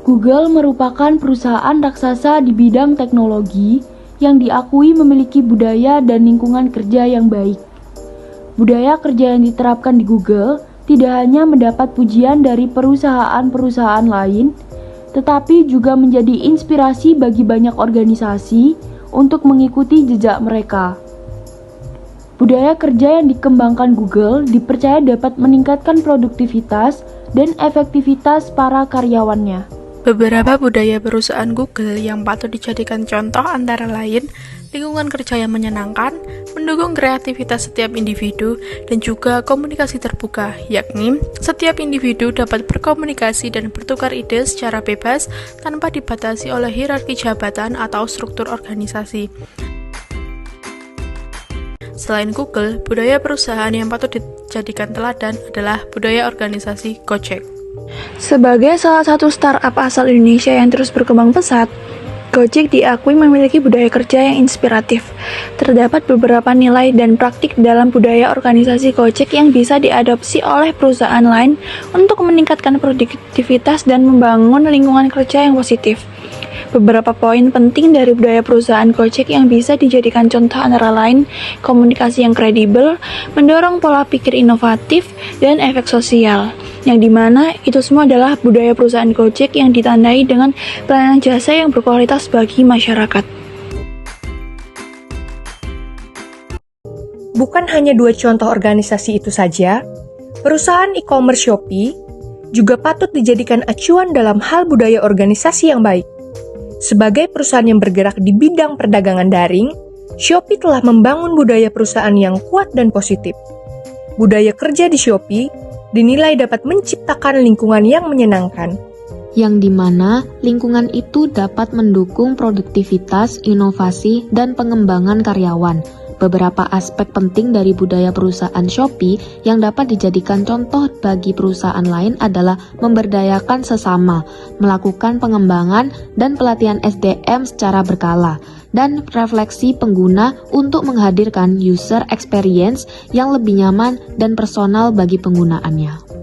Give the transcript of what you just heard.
Google merupakan perusahaan raksasa di bidang teknologi yang diakui memiliki budaya dan lingkungan kerja yang baik. Budaya kerja yang diterapkan di Google tidak hanya mendapat pujian dari perusahaan-perusahaan lain, tetapi juga menjadi inspirasi bagi banyak organisasi untuk mengikuti jejak mereka. Budaya kerja yang dikembangkan Google dipercaya dapat meningkatkan produktivitas dan efektivitas para karyawannya. Beberapa budaya perusahaan Google yang patut dijadikan contoh antara lain lingkungan kerja yang menyenangkan, mendukung kreativitas setiap individu, dan juga komunikasi terbuka, yakni setiap individu dapat berkomunikasi dan bertukar ide secara bebas tanpa dibatasi oleh hierarki jabatan atau struktur organisasi. Selain Google, budaya perusahaan yang patut dijadikan teladan adalah budaya organisasi Gojek. Sebagai salah satu startup asal Indonesia yang terus berkembang pesat, Gojek diakui memiliki budaya kerja yang inspiratif. Terdapat beberapa nilai dan praktik dalam budaya organisasi Gojek yang bisa diadopsi oleh perusahaan lain untuk meningkatkan produktivitas dan membangun lingkungan kerja yang positif. Beberapa poin penting dari budaya perusahaan Gojek yang bisa dijadikan contoh antara lain komunikasi yang kredibel, mendorong pola pikir inovatif, dan efek sosial, yang dimana itu semua adalah budaya perusahaan Gojek yang ditandai dengan pelayanan jasa yang berkualitas bagi masyarakat. Bukan hanya 2 contoh organisasi itu saja, perusahaan e-commerce Shopee juga patut dijadikan acuan dalam hal budaya organisasi yang baik. Sebagai perusahaan yang bergerak di bidang perdagangan daring, Shopee telah membangun budaya perusahaan yang kuat dan positif. Budaya kerja di Shopee dinilai dapat menciptakan lingkungan yang menyenangkan, yang dimana lingkungan itu dapat mendukung produktivitas, inovasi, dan pengembangan karyawan. Beberapa aspek penting dari budaya perusahaan Shopee yang dapat dijadikan contoh bagi perusahaan lain adalah memberdayakan sesama, melakukan pengembangan dan pelatihan SDM secara berkala, dan refleksi pengguna untuk menghadirkan user experience yang lebih nyaman dan personal bagi penggunaannya.